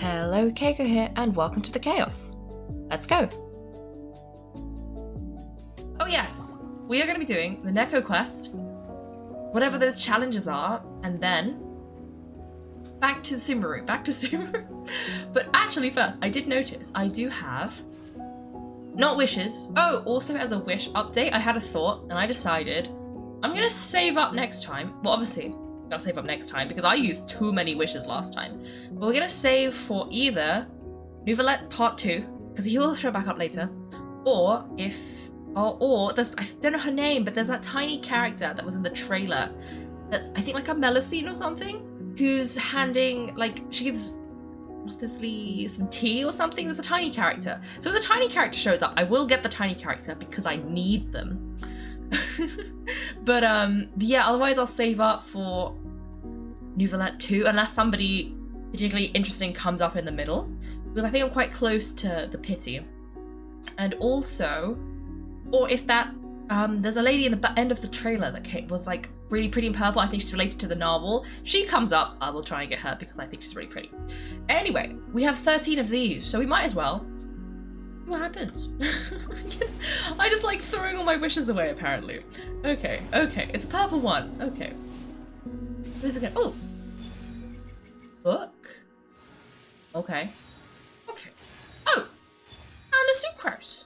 Hello, Kaiko here, and welcome to the chaos. Let's go. Oh yes, we are going to be doing the Neko quest, whatever those challenges are, and then back to Sumeru. But actually first, I did notice I do have, not wishes, oh, also as a wish update, I had a thought, and I decided I'm going to save up next time. Well, obviously, I'll save up next time because I used too many wishes last time. But we're gonna save for either Nouvellette Part 2, because he will show back up later, or or there's, I don't know her name, but there's that tiny character that was in the trailer that's, I think, like a Melusine or something, who's handing, like, she gives obviously some tea or something. There's a tiny character. So if the tiny character shows up, I will get the tiny character because I need them. But yeah, otherwise I'll save up for Nouvellette 2 unless somebody particularly interesting comes up in the middle, because I think I'm quite close to the pity. And also, or if that there's a lady in the end of the trailer that was like really pretty in purple. I think she's related to the novel. She comes up, I will try and get her because I think she's really pretty. Anyway, we have 13 of these, so we might as well see what happens. I just like throwing all my wishes away, apparently. Okay, it's a purple one. Okay. Where's it going? Oh! Book? Okay. Oh! And a sucrose!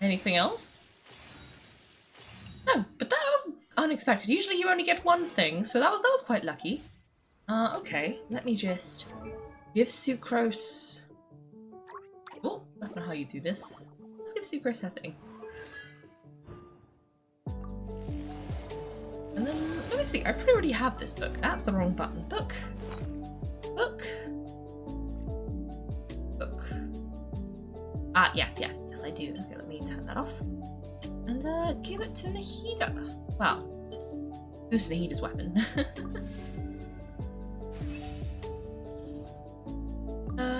Anything else? No, but that was unexpected. Usually you only get one thing, so that was quite lucky. Okay, let me just give sucrose. Oh, that's not how you do this. Let's give sucrose her thing. And then, let me see, I probably already have this book. That's the wrong button. Book. Ah, yes, I do. Okay, let me turn that off. And give it to Nahida. Wow. Who's Nahida's weapon?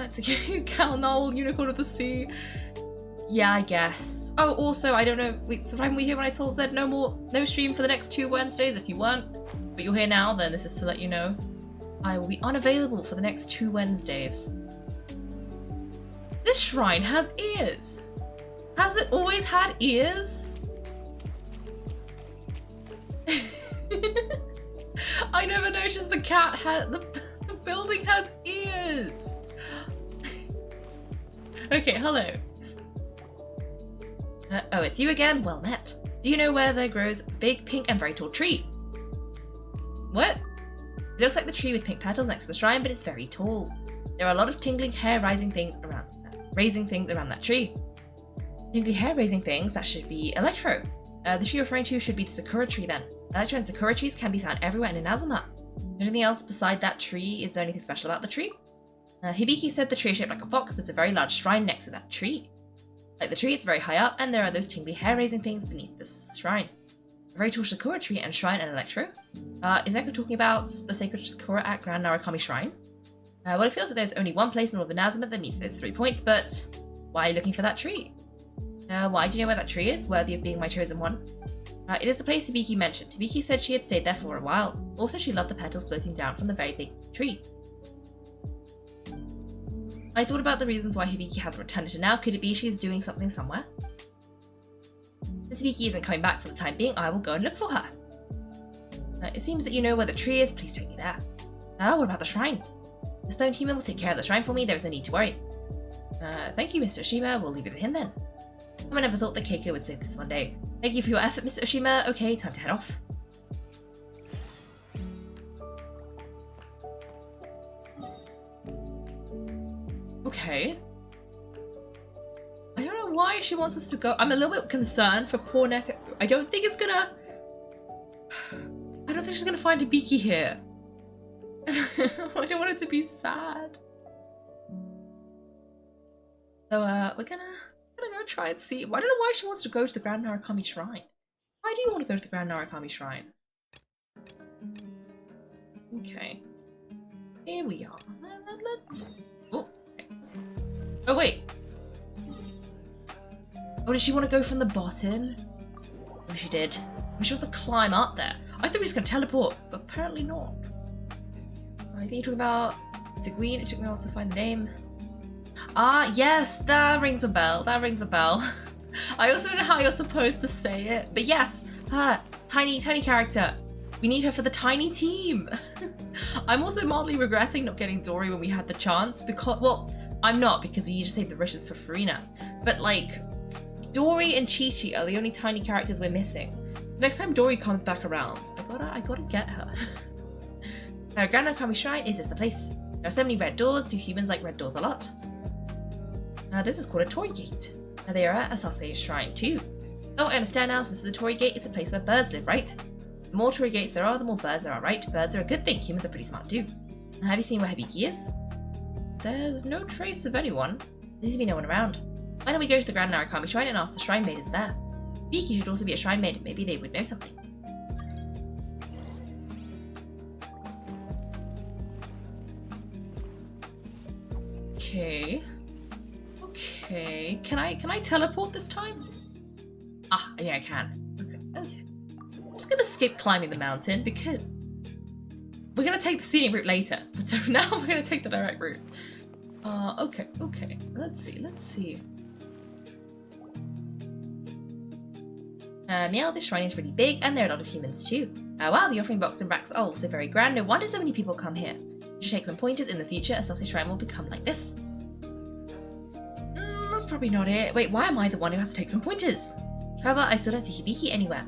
It's a Calnol, Unicorn of the Sea. Yeah, I guess. Oh, also, I don't know, sometime we hear when I told Zed no stream for the next 2 Wednesdays. If you weren't, but you're here now, then this is to let you know I will be unavailable for the next 2 Wednesdays. This shrine has ears. Has it always had ears? I never noticed the cat had, the building has ears. Okay, hello. Oh, it's you again? Well met. Do you know where there grows a big, pink, and very tall tree? What? It looks like the tree with pink petals next to the shrine, but it's very tall. There are a lot of tingling, hair-raising things around that tree. Tingly, hair-raising things? That should be Electro. The tree you're referring to should be the Sakura tree then. Electro and Sakura trees can be found everywhere in Inazuma. Anything else beside that tree? Is there anything special about the tree? Hibiki said the tree is shaped like a fox. There's a very large shrine next to that tree. Like the tree, it's very high up, and there are those tingly hair-raising things beneath this shrine. A very tall Sakura tree and shrine and Electro. Is Neko talking about the sacred Sakura at Grand Narukami Shrine? Well, it feels like there's only one place in all of Inazuma that meets those 3 points, but why are you looking for that tree? Why do you know where that tree is, worthy of being my chosen one? It is the place Hibiki mentioned. Hibiki said she had stayed there for a while. Also, she loved the petals floating down from the very big tree. I thought about the reasons why Hibiki hasn't returned to now. Could it be she's doing something somewhere? Since Hibiki isn't coming back for the time being, I will go and look for her. It seems that you know where the tree is. Please take me there. What about the shrine? The stone human will take care of the shrine for me. There is no need to worry. Thank you, Mr. Oshima. We'll leave it to him then. I never thought that Kaiko would say this one day. Thank you for your effort, Mr. Oshima. Okay, time to head off. Okay. I don't know why she wants us to go. I'm a little bit concerned for poor Neko. I don't think she's gonna find Hibiki here. I don't want it to be sad. So we're gonna go try and see. I don't know why she wants to go to the Grand Narukami Shrine. Why do you want to go to the Grand Narukami Shrine? Okay. Here we are. Let's... Oh, okay. Oh wait. Oh, does she want to go from the bottom? Oh, she did. Oh, she wants to climb up there. I thought we were just gonna teleport, but apparently not. I think you're talking about the Green. It took me a while to find the name. Ah, yes, that rings a bell. That rings a bell. I also don't know how you're supposed to say it, but yes, her tiny character. We need her for the tiny team. I'm also mildly regretting not getting Dory when we had the chance because, well, I'm not because we need to save the wishes for Farina. But like, Dory and Chi-Chi are the only tiny characters we're missing. Next time Dory comes back around, I gotta get her. Our Grand Nakami Shrine is the place. There are so many red doors. Do humans like red doors a lot? This is called a Torii Gate. They are at Asase Shrine too. Oh, I understand now. So this is a Torii Gate. It's a place where birds live, right? The more Torii Gates there are, the more birds there are, right? Birds are a good thing. Humans are pretty smart too. Have you seen where Hibiki is? There's no trace of anyone. There seems to be no one around. Why don't we go to the Grand Narukami Shrine and ask the Shrine Maidens there? Hibiki should also be a Shrine Maiden. Maybe they would know something. Okay. Okay. Can I teleport this time? Ah, yeah, I can. Okay. I'm just gonna skip climbing the mountain because we're gonna take the scenic route later. But so now we're gonna take the direct route. Okay. Let's see. Meow, this shrine is really big and there are a lot of humans too. Wow, the offering box and racks are also very grand. No wonder so many people come here. You should take some pointers in the future. Asase Shrine will become like this. That's probably not it. Wait, why am I the one who has to take some pointers? However, I still don't see Hibiki anywhere.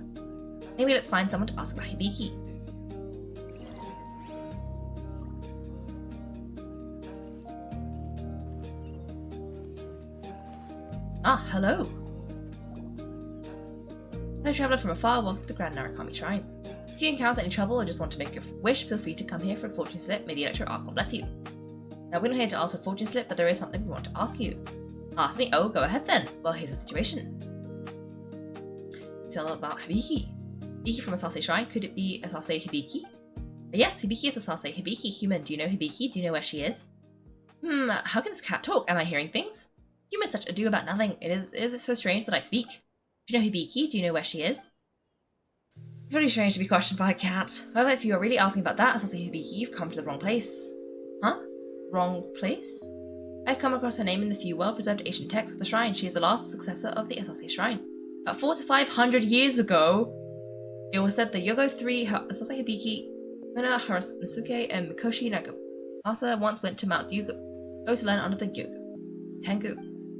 Maybe let's find someone to ask about Hibiki. Ah, hello. Hello, traveller from afar. Welcome to the Grand Narukami Shrine. If you encounter any trouble or just want to make your wish, feel free to come here for a fortune slip. May the Electro Archon bless you. Now, we're not here to ask for a fortune slip, but there is something we want to ask you. Ask me? Oh, go ahead then. Well, here's the situation. It's all about Hibiki. Hibiki from Asase Shrine. Could it be Asase Hibiki? Yes, Hibiki is Asase Hibiki. Human, do you know Hibiki? Do you know where she is? How can this cat talk? Am I hearing things? Humans such ado about nothing. Is it so strange that I speak? Do you know Hibiki? Do you know where she is? It's very strange to be questioned by a cat. However, if you are really asking about that, Asase Hibiki, you've come to the wrong place. Huh? Wrong place? I've come across her name in the few well-preserved ancient texts of the shrine. She is the last successor of the Asase Shrine. About 400 to 500 years ago, it was said that Yogo 3, Asase Hibiki, Mina Nasuke, and Mikoshi Nagamasa once went to Mount Yugo to learn under the Tengu.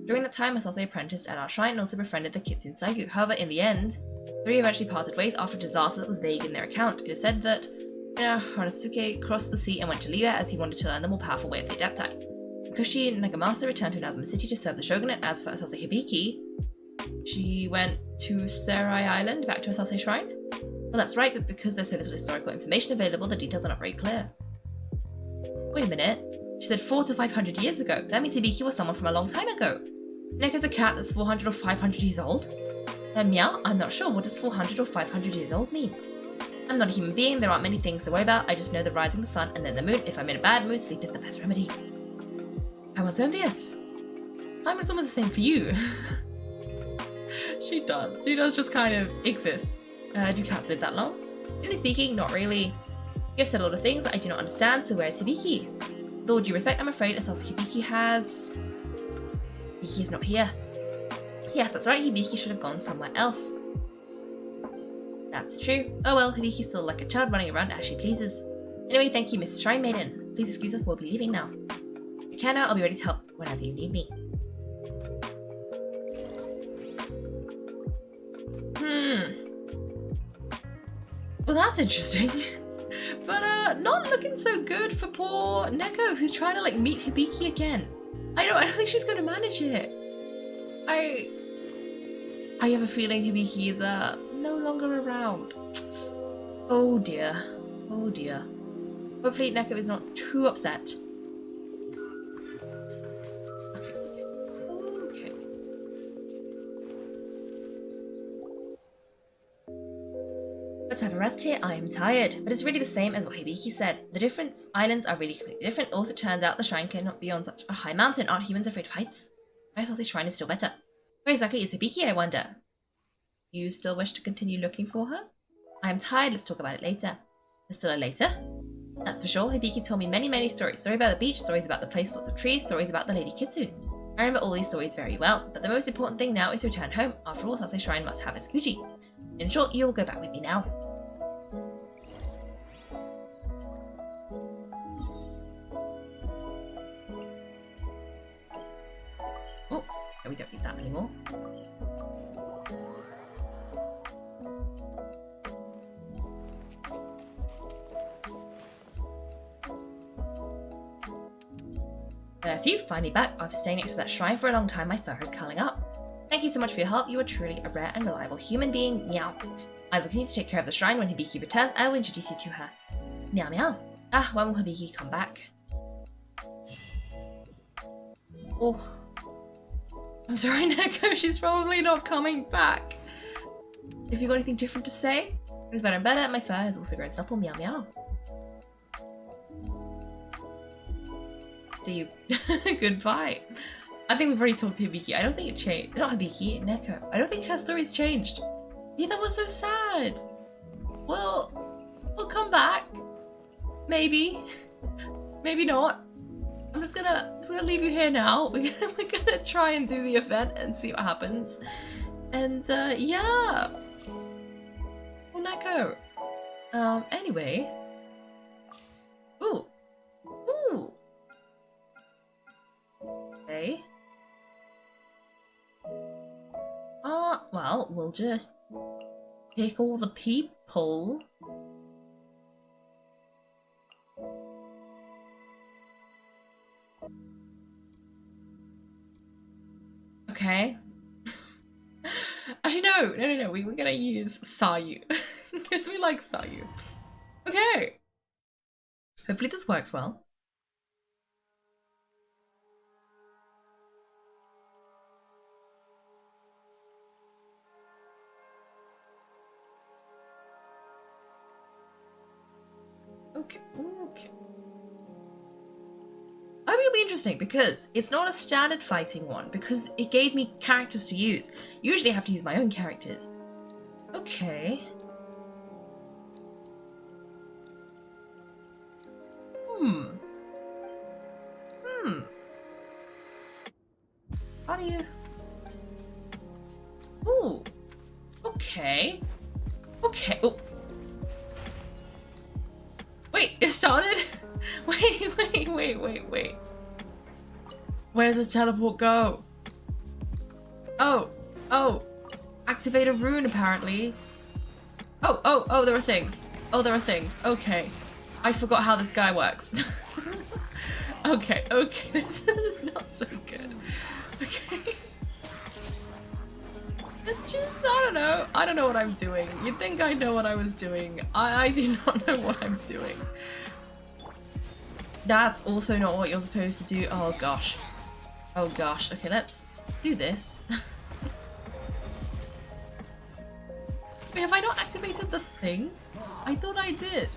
During that time, Asase apprenticed at our shrine and also befriended the Kitsune Saigu. However, in the end, the three eventually parted ways after a disaster that was vague in their account. It is said that Harasuke crossed the sea and went to Liya as he wanted to learn the more powerful way of the Adepti. Mikoshi Nagamasa returned to Inazuma City to serve the shogunate. As for Asase Hibiki, she went to Serai Island, back to Asase Shrine. Well, that's right, but because there's so little historical information available, the details are not very clear. Wait a minute. She said 400 to 500 years ago. That means Hibiki was someone from a long time ago. Neko's a cat that's 400 or 500 years old? Meow, I'm not sure. What does 400 or 500 years old mean? I'm not a human being. There aren't many things to worry about. I just know the rising the sun and then the moon. If I'm in a bad mood, sleep is the best remedy. Paimon envious. Paimon's almost the same for you. She does. She does just kind of exist. Do cats live that long? Generally speaking, not really. You've said a lot of things that I do not understand, so where's Hibiki? With all due respect, I'm afraid Asase Hibiki has... Hibiki is not here. Yes, that's right, Hibiki should have gone somewhere else. That's true. Oh well, Hibiki's still like a child running around as she pleases. Anyway, thank you, Mrs. Shrine Maiden. Please excuse us, we'll be leaving now. If you can now, I'll be ready to help whenever you need me. Well, that's interesting. But not looking so good for poor Neko, who's trying to like meet Hibiki again. I don't think she's gonna manage it. I have a feeling Hibiki is no longer around. Oh dear. Oh dear. Hopefully Neko is not too upset. Okay. Let's have a rest here. I am tired. But it's really the same as what Hibiki said. The difference islands are really completely different. Also, it turns out the shrine cannot be on such a high mountain. Aren't humans afraid of heights? I thought the shrine is still better. Where exactly is Hibiki, I wonder? You still wish to continue looking for her? I'm tired, let's talk about it later. There's still a later? That's for sure. Hibiki told me many, many stories. Stories about the beach, stories about the place with lots of trees, stories about the Lady Kitsune. I remember all these stories very well, but the most important thing now is to return home. After all, Sasai Shrine must have its Guji. In short, you'll go back with me now. Oh, no, we don't need that anymore. Phew, finally back. After staying next to that shrine for a long time, my fur is curling up. Thank you so much for your help. You are truly a rare and reliable human being. Meow. I will continue to take care of the shrine. When Hibiki returns, I will introduce you to her. Meow meow. Ah, when will Hibiki come back? Oh. I'm sorry, Neko, she's probably not coming back. If you got anything different to say? It's better and better. My fur has also grown supple. Meow meow. You goodbye. I think we've already talked to Hibiki. I don't think it changed. Not Hibiki, Neko. I don't think her story's changed. Yeah, that was so sad. Well, we'll come back. Maybe. Maybe not. I'm just gonna leave you here now. We're gonna try and do the event and see what happens. And yeah. Well, Neko. Anyway. Ooh. Ooh. Okay. Well, we'll just pick all the people. Okay. Actually, no. We're gonna use Sayu. Because we like Sayu. Okay. Hopefully this works well. Okay. I think it'll be interesting because it's not a standard fighting one because it gave me characters to use. Usually I have to use my own characters. Okay. How do you... Ooh. Okay. Okay. Oh. Wait, it started? Wait. Where does this teleport go? Oh. Activate a rune, apparently. Oh, there are things. Okay. I forgot how this guy works. Okay, this is not so good. Okay. It's just, I don't know what I'm doing. You'd think I know what I was doing. I do not know what I'm doing. That's also not what you're supposed to do. Oh gosh. Okay, let's do this. Wait, have I not activated the thing? I thought I did.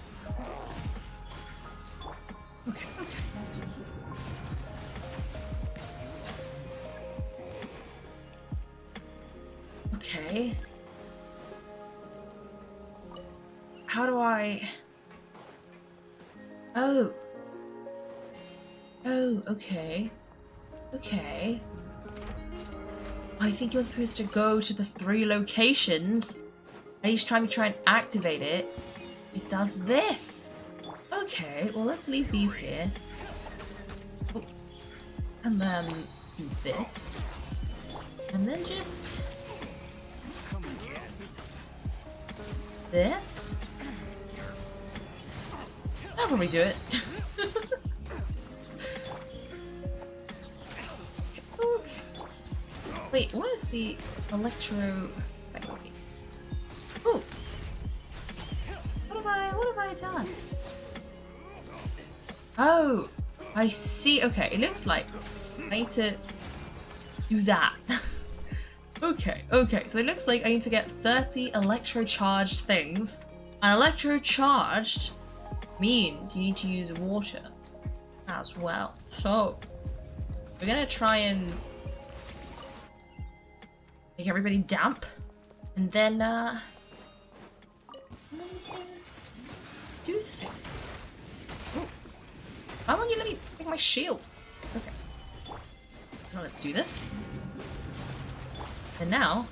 Okay. Okay. How do I... Oh, okay. I think you're supposed to go to the 3 locations. And each time you try and activate it, it does this. Okay, well let's leave these here. Oh. And then do this. And then just... this? That'll probably do it. Okay. Wait, what is the electro... Ooh! What have I done? Oh! I see. Okay, it looks like I need to do that. Okay, so it looks like I need to get 30 electro-charged things. And electro-charged means you need to use water as well. So, we're gonna try and make everybody damp. And then, Why won't you let me make my shield? Okay. Now let's do this. And now,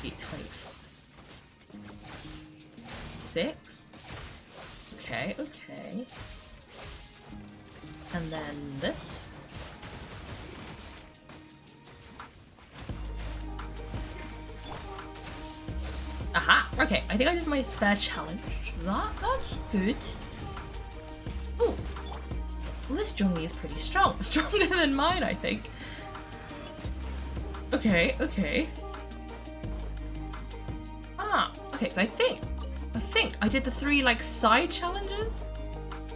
26. Okay, okay. And then this. Aha! Okay, I think I did my spare challenge. That's good. Ooh. Well, this Zhongli is pretty strong. Stronger than mine, I think. Okay, okay. Ah, okay, so I think I did the 3, like, side challenges,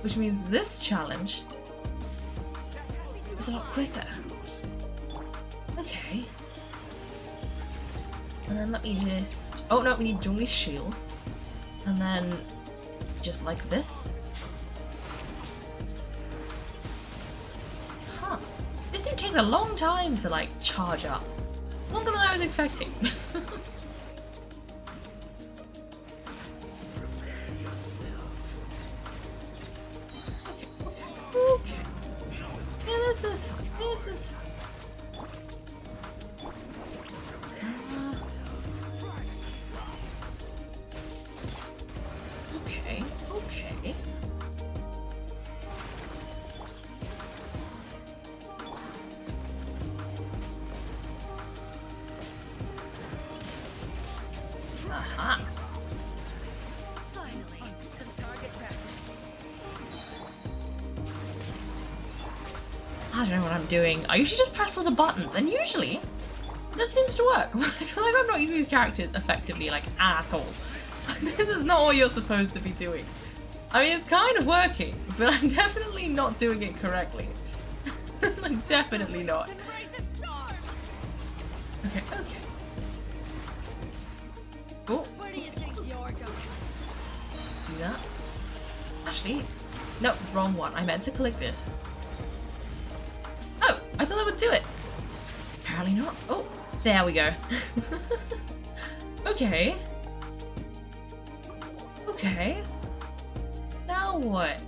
which means this challenge is a lot quicker. Okay. And then let me just... Oh, no, we need Zhongli's shield. And then just like this. Huh. This dude takes a long time to, like, charge up. Longer than I was expecting. Okay. Yeah, this is fine. This is fine. Okay. Aha. Finally, some target practice. I don't know what I'm doing. I usually just press all the buttons, and usually that seems to work. I feel like I'm not using these characters effectively, like, at all. This is not what you're supposed to be doing. I mean, it's kind of working, but I'm definitely not doing it correctly. Like, definitely not. Okay, okay. Oh. Where do you think you're going? Do that. Actually, no, wrong one. I meant to click this. Oh, I thought I would do it. Apparently not. Oh, there we go. Okay. Okay. Now what?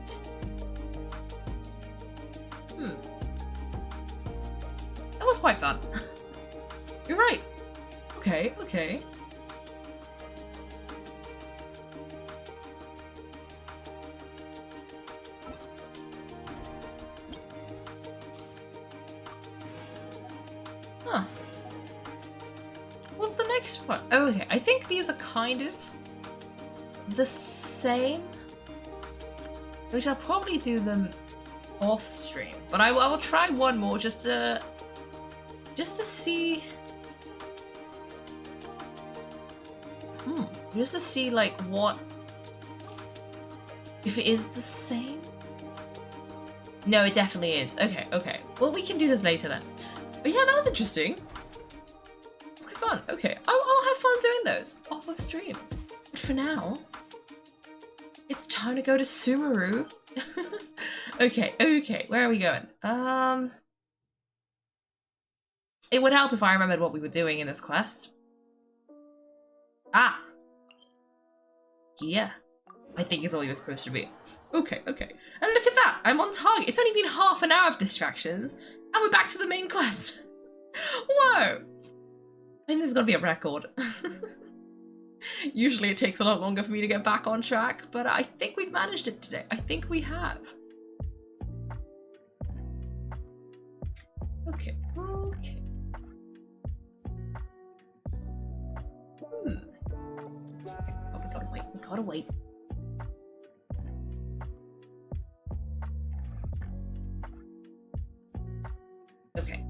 That was quite fun. You're right. Okay, okay. Huh. What's the next one? Oh, okay. I think these are kind of the same. Which I'll probably do them off stream. But I will try one more just to see. Just to see, like, what, if it is the same. No, it definitely is. Okay, okay. Well, we can do this later then. But yeah, that was interesting. It's quite fun. Okay, I'll have fun doing those off of stream. But for now, it's time to go to Sumeru. Okay, okay. Where are we going? It would help if I remembered what we were doing in this quest. Ah! Yeah. I think it's all you were supposed to be. Okay, okay. And look at that! I'm on target! It's only been half an hour of distractions, and we're back to the main quest. Whoa! I think there's gotta be a record. Usually it takes a lot longer for me to get back on track, but I think we've managed it today. I think we have. Okay, okay. Oh, we gotta wait. Okay.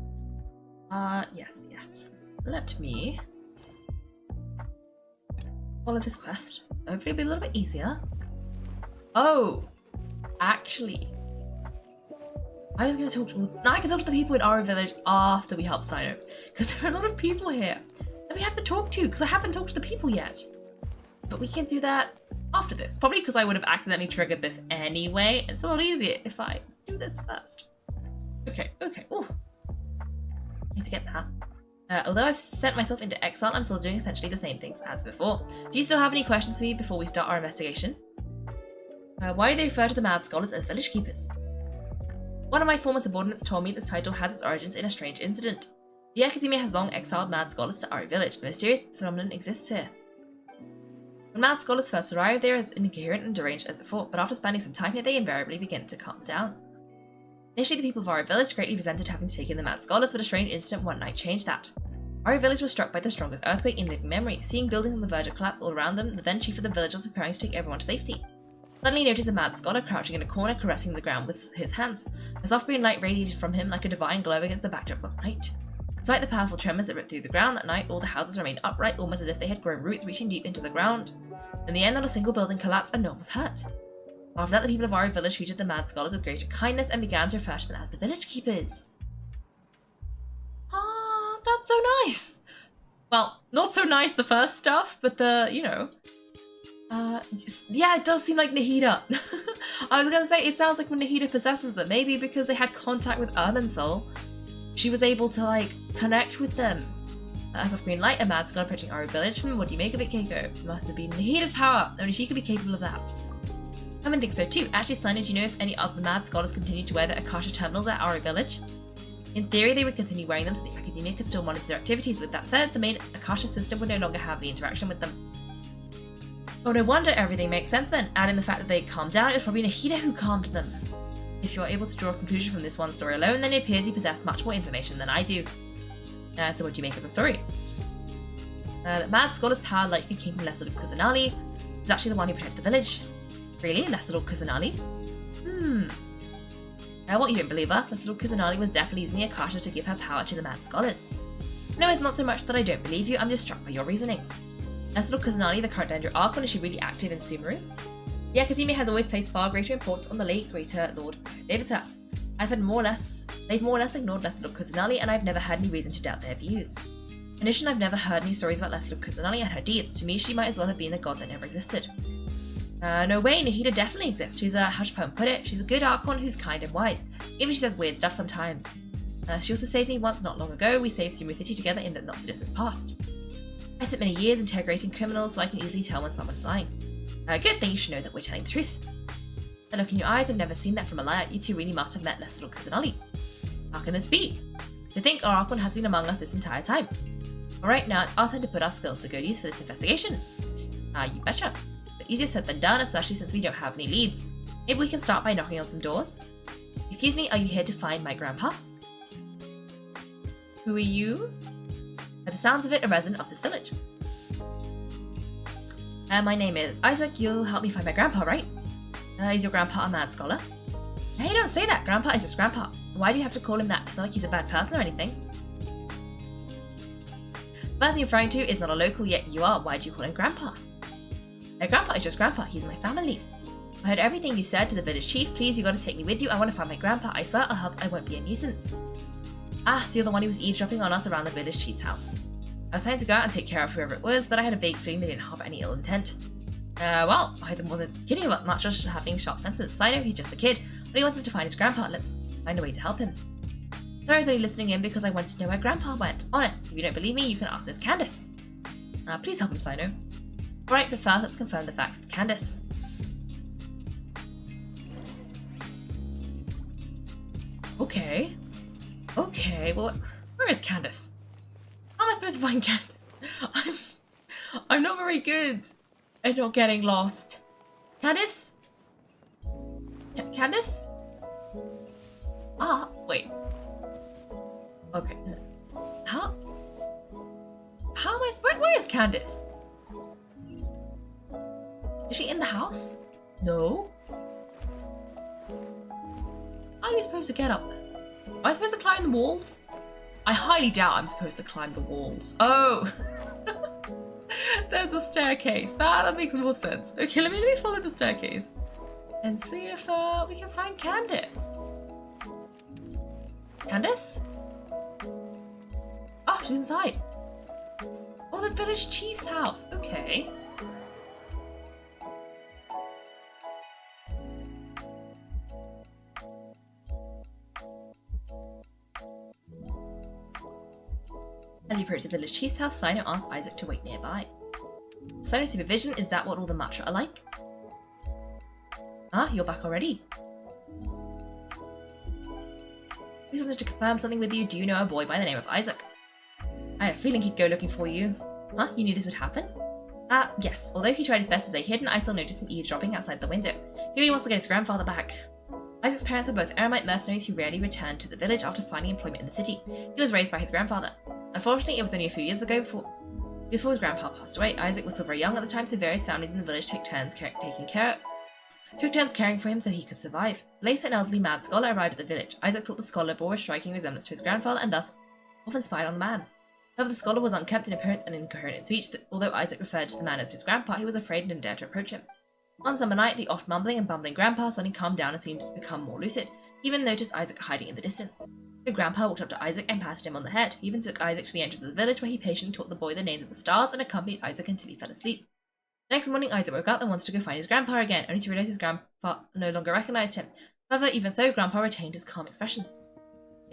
Yes. Let me follow this quest. Hopefully it'll be a little bit easier. Oh! Actually, I was gonna talk to... Now I can talk to the people in our village after we help Cyno. Because there are a lot of people here that we have to talk to, because I haven't talked to the people yet. But we can do that after this. Probably because I would have accidentally triggered this anyway. It's a lot easier if I do this first. Okay, okay. Ooh. Need to get that. Although I've sent myself into exile, I'm still doing essentially the same things as before. Do you still have any questions for me before we start our investigation? Why do they refer to the mad scholars as village keepers? One of my former subordinates told me this title has its origins in a strange incident. The Academia has long exiled mad scholars to our village. A mysterious phenomenon exists here. When mad scholars first arrive, they are as incoherent and deranged as before, but after spending some time here, they invariably begin to calm down. Initially, the people of our village greatly resented having taken the mad scholars, but a strange incident one night changed that. Our village was struck by the strongest earthquake in living memory. Seeing buildings on the verge of collapse all around them, the then chief of the village was preparing to take everyone to safety. Suddenly he noticed a mad scholar crouching in a corner, caressing the ground with his hands. A soft green light radiated from him like a divine glow against the backdrop of night. Despite the powerful tremors that ripped through the ground that night, all the houses remained upright, almost as if they had grown roots reaching deep into the ground. In the end, not a single building collapsed and no one was hurt. After that, the people of our village treated the mad scholars with greater kindness and began to refer to them as the village keepers. Ah, that's so nice! Well, not so nice the first stuff, but the, you know... yeah, it does seem like Nahida. I was gonna say, it sounds like when Nahida possesses them, maybe because they had contact with Irminsul, she was able to, like, connect with them. As of green light, a mad scholar approaching our village. What do you make of it, Keiko? It must have been Nahida's power. Only she could be capable of that. I think so too. Actually, Cyno, do you know if any of the mad scholars continue to wear the Akasha terminals at our village? In theory, they would continue wearing them so the Academia could still monitor their activities. With that said, the main Akasha system would no longer have the interaction with them. Oh, no wonder everything makes sense then. Add in the fact that they calmed down, it was probably Nahida who calmed them. If you are able to draw a conclusion from this one story alone, then it appears you possess much more information than I do. So what do you make of the story? The mad scholar's power likely came from Lesser Lord Kusanali, who's actually the one who protected the village. Really? Lesser Lord Kusanali? What, you don't believe us? Lesser Lord Kusanali was definitely using the Akasha to give her power to the mad scholars. No, it's not so much that I don't believe you, I'm just struck by your reasoning. Lesser Lord Kusanali, the current Danger Archon, is she really active in Sumeru? The Academia has always placed far greater importance on the late Greater Lord Devata. They've more or less ignored Lesser Lord Kusanali, and I've never had any reason to doubt their views. In addition, I've never heard any stories about Lesser Lord Kusanali and her deeds. To me, she might as well have been a god that never existed. No way, Nahida definitely exists. She's how should I put it? She's a good Archon who's kind and wise, even if she says weird stuff sometimes. She also saved me once not long ago. We saved Sumeru City together in the not so distant past. I spent many years interrogating criminals, so I can easily tell when someone's lying. Good, then you should know that we're telling the truth. The look in your eyes, I've never seen that from a liar. You two really must have met Lesser Lord Kusanali. How can this be? To think our Archon has been among us this entire time. Alright, now it's our time to put our skills to good use for this investigation. You betcha. But easier said than done, especially since we don't have any leads. Maybe we can start by knocking on some doors. Excuse me, are you here to find my grandpa? Who are you? By the sounds of it, a resident of this village. My name is Isaac. You'll help me find my grandpa, right? Is your grandpa a mad scholar? Hey, don't say that. Grandpa is just grandpa. Why do you have to call him that? It's not like he's a bad person or anything. The person you're referring to is not a local, yet you are. Why do you call him grandpa? Grandpa is just grandpa. He's my family. I heard everything you said to the village chief. Please, you gotta take me with you. I want to find my grandpa. I swear I'll help. I won't be a nuisance. So you're the one who was eavesdropping on us around the village chief's house. I was trying to go out and take care of whoever it was, but I had a vague feeling they didn't have any ill intent. Well, I wasn't kidding about much, just having sharp senses. Cyno, he's just a kid, but he wants us to find his grandpa. Let's find a way to help him. Sorry, I was only listening in because I wanted to know where grandpa went. Honest, if you don't believe me, you can ask this Candace. Please help him, Cyno. Alright, but first let's confirm the facts with Candace. Okay, well, where is Candace? How am I supposed to find Candace? I'm not very good at not getting lost. Candace? Candace? Wait. Okay. How am I supposed? Where is Candace? Is she in the house? No. How are you supposed to get up there? Am I supposed to climb the walls? I highly doubt I'm supposed to climb the walls. Oh! There's a staircase. That makes more sense. Okay, let me follow the staircase and see if we can find Candace. Candace? Oh, she's inside. Oh, the village chief's house. Okay. As you approach the village chief's house, Cyno asks Isaac to wait nearby. Cyno's supervision, is that what all the Matra are like? You're back already. I just wanted to confirm something with you. Do you know a boy by the name of Isaac? I had a feeling he'd go looking for you. Huh? You knew this would happen? Yes. Although he tried his best to stay hidden, I still noticed him eavesdropping outside the window. He really wants to get his grandfather back. Isaac's parents were both eremite mercenaries who rarely returned to the village after finding employment in the city. He was raised by his grandfather. Unfortunately, it was only a few years ago before his grandpa passed away. Isaac was still very young at the time, so various families in the village took turns caring for him so he could survive. Later, an elderly mad scholar arrived at the village. Isaac thought the scholar bore a striking resemblance to his grandfather and thus often spied on the man. However, the scholar was unkempt in appearance and incoherent in speech. Although Isaac referred to the man as his grandpa, he was afraid and didn't dare to approach him. One summer night, the oft mumbling and bumbling grandpa suddenly calmed down and seemed to become more lucid. He even noticed Isaac hiding in the distance. The grandpa walked up to Isaac and patted him on the head. He even took Isaac to the entrance of the village where he patiently taught the boy the names of the stars and accompanied Isaac until he fell asleep. The next morning, Isaac woke up and wanted to go find his grandpa again, only to realize his grandpa no longer recognized him. However, even so, grandpa retained his calm expression.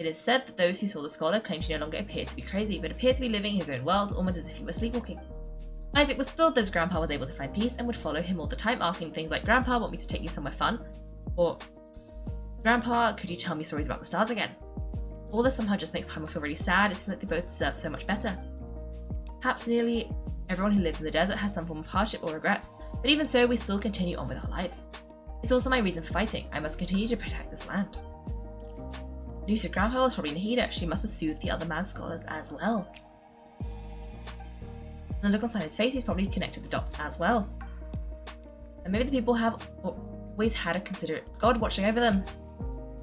It is said that those who saw the scholar claimed he no longer appeared to be crazy, but appeared to be living in his own world, almost as if he were sleepwalking. Isaac was thrilled that his grandpa was able to find peace and would follow him all the time, asking things like, "Grandpa, want me to take you somewhere fun?" Or, "Grandpa, could you tell me stories about the stars again?" All this somehow just makes Paimon feel really sad. It seems like they both deserve so much better. Perhaps nearly everyone who lives in the desert has some form of hardship or regret, but even so, we still continue on with our lives. It's also my reason for fighting. I must continue to protect this land. Lucy's grandpa was probably Nahida. She must have soothed the other mad scholars as well. And the look on Cyno's face, he's probably connected the dots as well. And maybe the people have always had a considerate god watching over them.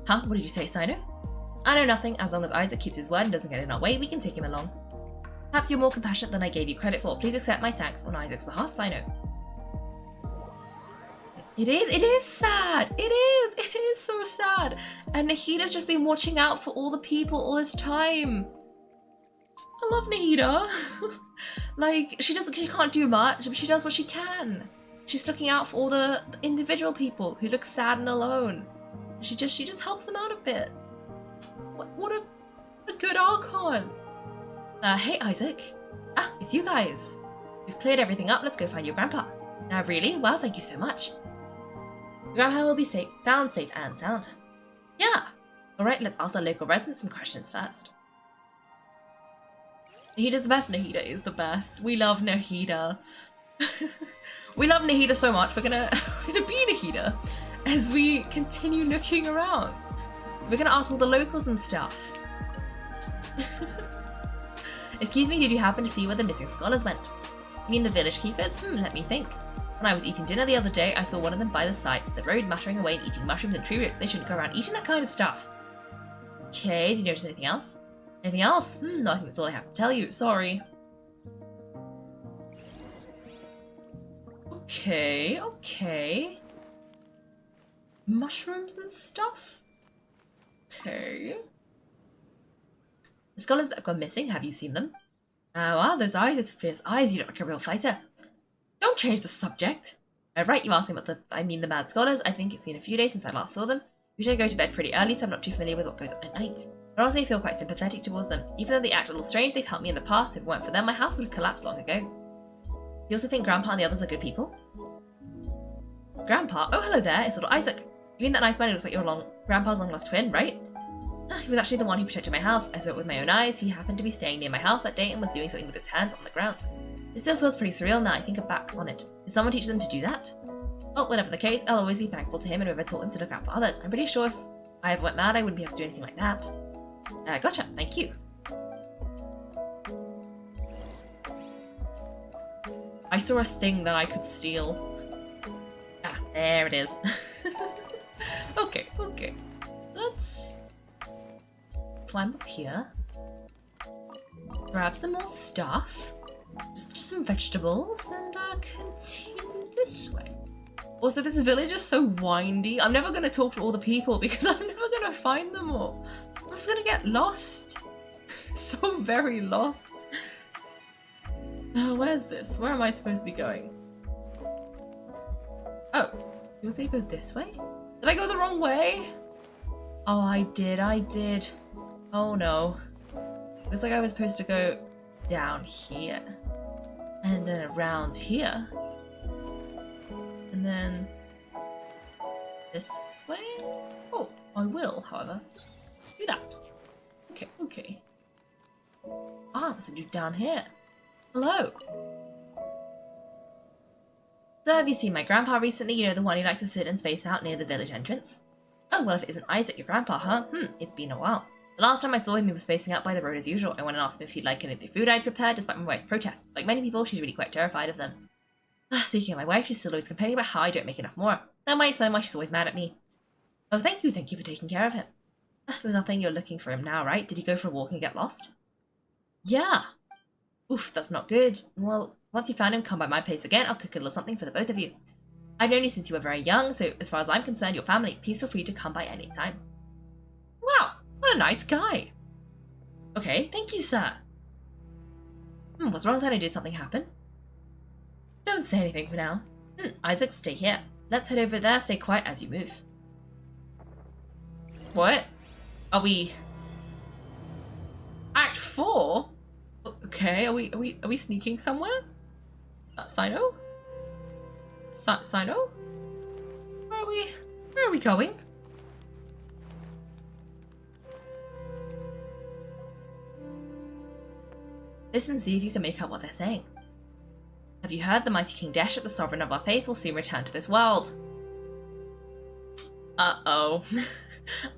Huh? What did you say, Cyno? I know nothing. As long as Isaac keeps his word and doesn't get in our way, we can take him along. Perhaps you're more compassionate than I gave you credit for. Please accept my thanks on Isaac's behalf, Cyno. It is sad. It is so sad. And Nahida's just been watching out for all the people all this time. I love Nahida. Like, she can't do much, but she does what she can. She's looking out for all the individual people who look sad and alone. She just helps them out a bit. What a good Archon. Hey Isaac. It's you guys. We've cleared everything up. Let's go find your grandpa. Really? Well, thank you so much. Grandpa will be found safe and sound. Yeah. Alright, let's ask the local residents some questions first. Nahida's the best. Nahida is the best. We love Nahida. We love Nahida so much. We're gonna be Nahida as we continue looking around. We're gonna ask all the locals and stuff. Excuse me, did you happen to see where the missing scholars went? You mean the village keepers? Let me think. When I was eating dinner the other day, I saw one of them by the side of the road muttering away and eating mushrooms and tree root. They shouldn't go around eating that kind of stuff. Okay, did you notice anything else? Anything else? No, I think that's all I have to tell you. Sorry. Okay. Mushrooms and stuff? Okay. The scholars that have gone missing, have you seen them? Wow, those eyes, those fierce eyes, you look like a real fighter. Don't change the subject. Right, you asking about the mad scholars. I think it's been a few days since I last saw them. Usually I go to bed pretty early, so I'm not too familiar with what goes on at night. But honestly, I feel quite sympathetic towards them. Even though they act a little strange, they've helped me in the past. If it weren't for them, my house would have collapsed long ago. You also think Grandpa and the others are good people? Grandpa? Oh, hello there, it's little Isaac. You mean that nice man who looks like your Grandpa's long-lost twin, right? He was actually the one who protected my house. I saw it with my own eyes. He happened to be staying near my house that day and was doing something with his hands on the ground. It still feels pretty surreal now I think back on it. Did someone teach them to do that? Well, whatever the case, I'll always be thankful to him and whoever taught him to look out for others. I'm pretty sure if I ever went mad, I wouldn't be able to do anything like that. Gotcha, thank you. I saw a thing that I could steal. There it is. Okay. Let's climb up here. Grab some more stuff. Just some vegetables and continue this way. Also, this village is so windy. I'm never going to talk to all the people because I'm never going to find them all. I'm just going to get lost. So very lost. Where's this? Where am I supposed to be going? Oh, you was going to go this way? Did I go the wrong way? Oh, I did. Oh no. Looks like I was supposed to go down here. And then around here. And then this way? Oh, I will, however. do that. Okay, okay. Ah, there's a dude down here. Hello. So have you seen my grandpa recently? You know, the one who likes to sit and space out near the village entrance? Oh, well, if it isn't Isaac, your grandpa, huh? It's been a while. The last time I saw him, he was spacing out by the road as usual. I went and asked him if he'd like any of the food I'd prepared, despite my wife's protest. Like many people, she's really quite terrified of them. Speaking of my wife, she's still always complaining about how I don't make enough more. That might explain why she's always mad at me. Oh, thank you for taking care of him. There's nothing you're looking for him now, right? Did he go for a walk and get lost? Yeah. Oof, that's not good. Well, once you found him, come by my place again. I'll cook a little something for the both of you. I've known you since you were very young, so as far as I'm concerned, your family. Please feel free to come by any time. Wow, what a nice guy. Okay, thank you, sir. What's wrong? Did something happen? Don't say anything for now. Isaac, stay here. Let's head over there. Stay quiet as you move. What? Are we... Act 4? Okay, are we sneaking somewhere? Cyno? Cyno? Where are we going? Listen and see if you can make out what they're saying. Have you heard? The mighty King Deshet, the sovereign of our faith, will soon return to this world. Uh-oh.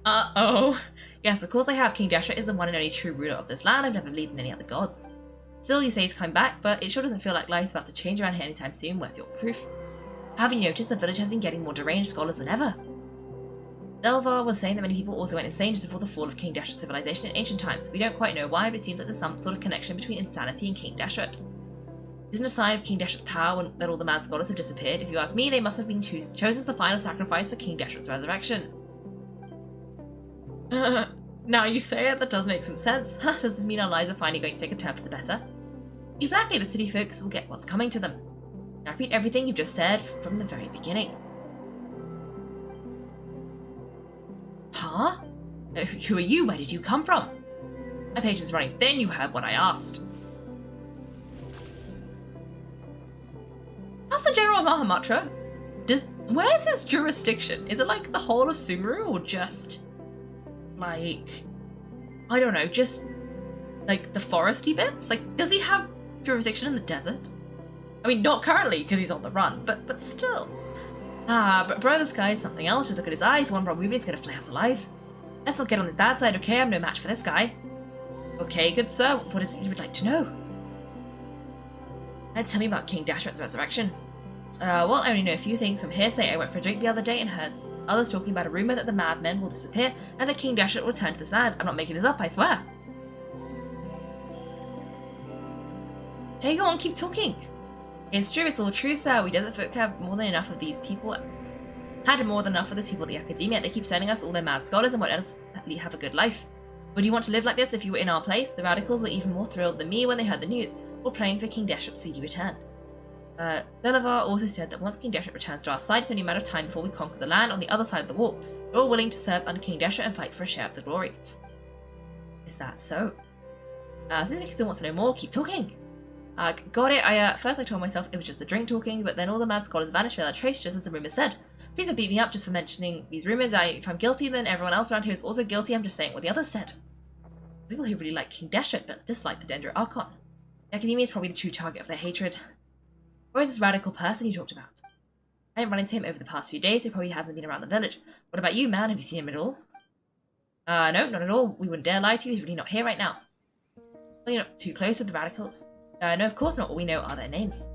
Uh-oh. Yes, of course I have. King Deshet is the one and only true ruler of this land. I've never believed in any other gods. Still, you say he's coming back, but it sure doesn't feel like life's about to change around here anytime soon. Where's your proof? Have you noticed the village has been getting more deranged scholars than ever? Delvar was saying that many people also went insane just before the fall of King Deshet's civilization in ancient times. We don't quite know why, but it seems like there's some sort of connection between insanity and King Deshet. Isn't a sign of King Deshet's power that all the mad scholars have disappeared? If you ask me, they must have been chosen as the final sacrifice for King Deshet's resurrection. Now you say it, that does make some sense. Does this mean our lives are finally going to take a turn for the better? Exactly, the city folks will get what's coming to them. Now repeat everything you've just said from the very beginning. Huh? Who are you? Where did you come from? My patience is running thin. You heard what I asked. That's the General of Mahamatra. Where's his jurisdiction? Is it like the whole of Sumeru, or just like, I don't know, just like the foresty bits? Like, does he have jurisdiction in the desert? I mean, not currently because he's on the run, but still. But bro, this guy is something else. Just look at his eyes. One wrong movement, he's gonna flay us alive. Let's not get on his bad side, okay? I'm no match for this guy. Okay, good sir. What is it you would like to know? Tell me about King Deshet's resurrection. Well, I only know a few things from hearsay. I went for a drink the other day and heard others talking about a rumor that the madmen will disappear and that King Deshet will return to this land. I'm not making this up, I swear. Hey, go on, keep talking. It's true, it's all true, sir. We desert folk have more than enough of these people. Had more than enough of these people at the academia. They keep sending us all their mad scholars and what else have a good life. Would you want to live like this if you were in our place? The radicals were even more thrilled than me when they heard the news. We're praying for King Deshet's speedy return. Delavar also said that once King Deshet returns to our side, it's only a matter of time before we conquer the land on the other side of the wall. We're all willing to serve under King Deshet and fight for a share of the glory. Is that so? Since he still wants to know more, keep talking. Got it. First I told myself it was just the drink talking, but then all the mad scholars vanished without a trace, just as the rumour said. Please don't beat me up just for mentioning these rumours. If I'm guilty, then everyone else around here is also guilty. I'm just saying what the others said. People who really like King Deshet, but dislike the Dendro Archon. The Academia is probably the true target of their hatred. Or is this radical person you talked about? I haven't run into him over the past few days, so he probably hasn't been around the village. What about you, man? Have you seen him at all? No, not at all. We wouldn't dare lie to you. He's really not here right now. Well, you're not too close with the radicals. No, of course not. All we know are their names.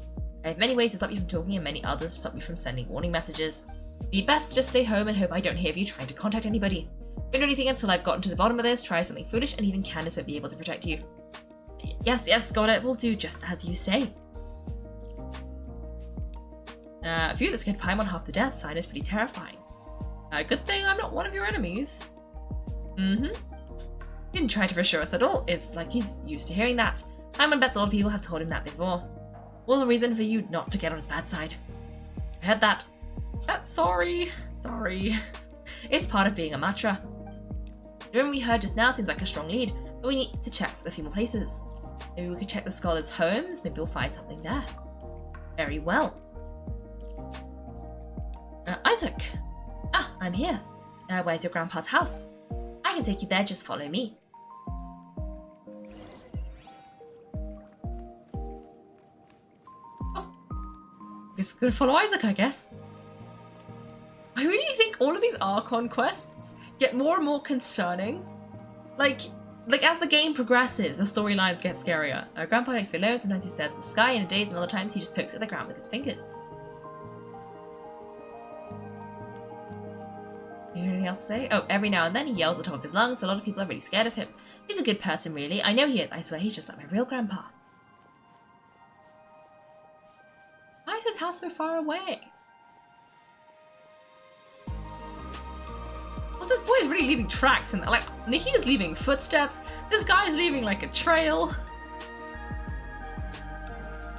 I have many ways to stop you from talking and many others to stop you from sending warning messages. You'd best just stay home and hope I don't hear of you trying to contact anybody. Don't do anything until I've gotten to the bottom of this. Try something foolish and even Candace won't be able to protect you. Yes, got it. We'll do just as you say. A few that scared Paimon half to death. Cyno is pretty terrifying. Good thing I'm not one of your enemies. Didn't try to reassure us at all. It's like he's used to hearing that. Paimon bets a lot of people have told him that before. All the reason for you not to get on his bad side. I heard that. Sorry. It's part of being a Matra. The room we heard just now seems like a strong lead, but we need to check a few more places. Maybe we could check the scholars' homes. Maybe we'll find something there. Very well. Isaac. I'm here. Where's your grandpa's house? I can take you there, just follow me. Oh. Just gonna follow Isaac, I guess. I really think all of these Archon quests get more and more concerning. Like as the game progresses, the storylines get scarier. Grandpa likes below, sometimes he stares at the sky in a daze, and other times he just pokes at the ground with his fingers. Anything else to say? Oh, every now and then he yells at the top of his lungs, so a lot of people are really scared of him. He's a good person, really. I know he is. I swear he's just like my real grandpa. Why is his house so far away? Well, this boy is really leaving tracks, and like Nahida's leaving footsteps. This guy is leaving like a trail.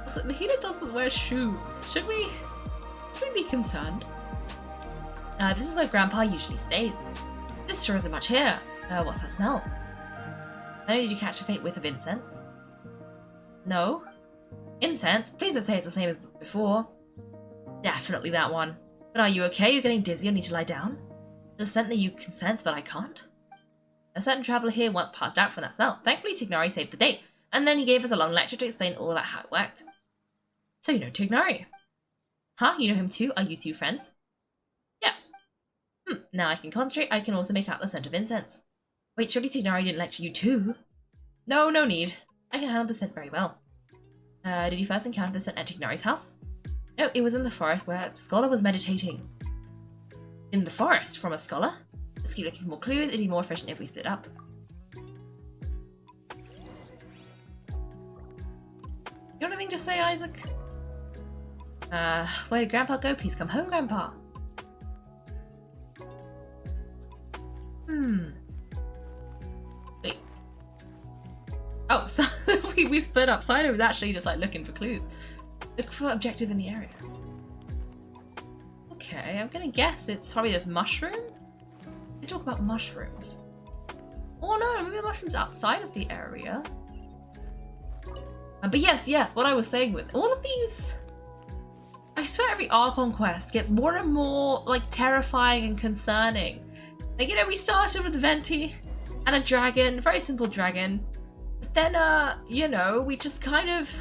Also, Nahida doesn't wear shoes. Should we be concerned? This is where Grandpa usually stays. This sure isn't much here. What's that smell? I know, did you catch a faint whiff of incense? No. Incense? Please don't say it's the same as before. Definitely that one. But are you okay? You're getting dizzy or need to lie down? There's a scent that you can sense, but I can't. A certain traveller here once passed out from that smell. Thankfully, Tignari saved the day, and then he gave us a long lecture to explain all about how it worked. So you know Tignari? Huh? You know him too? Are you two friends? Yes. Now I can concentrate. I can also make out the scent of incense. Wait, surely Tignari didn't lecture you too? No, no need. I can handle the scent very well. Did you first encounter the scent at Tignari's house? No, it was in the forest where a scholar was meditating. In the forest? From a scholar? Let's keep looking for more clues. It'd be more efficient if we split up. You want anything to say, Isaac? Where did Grandpa go? Please come home, Grandpa. Wait. Oh, so we split up. Cyno was actually just like looking for clues. Look for objective in the area. Okay, I'm gonna guess it's probably this mushroom. They talk about mushrooms. Oh no, maybe the mushrooms outside of the area. But yes, what I was saying was all of these. I swear every Archon quest gets more and more like terrifying and concerning. Like, you know, we started with a Venti and a dragon, very simple dragon. But then, you know, we just kind of...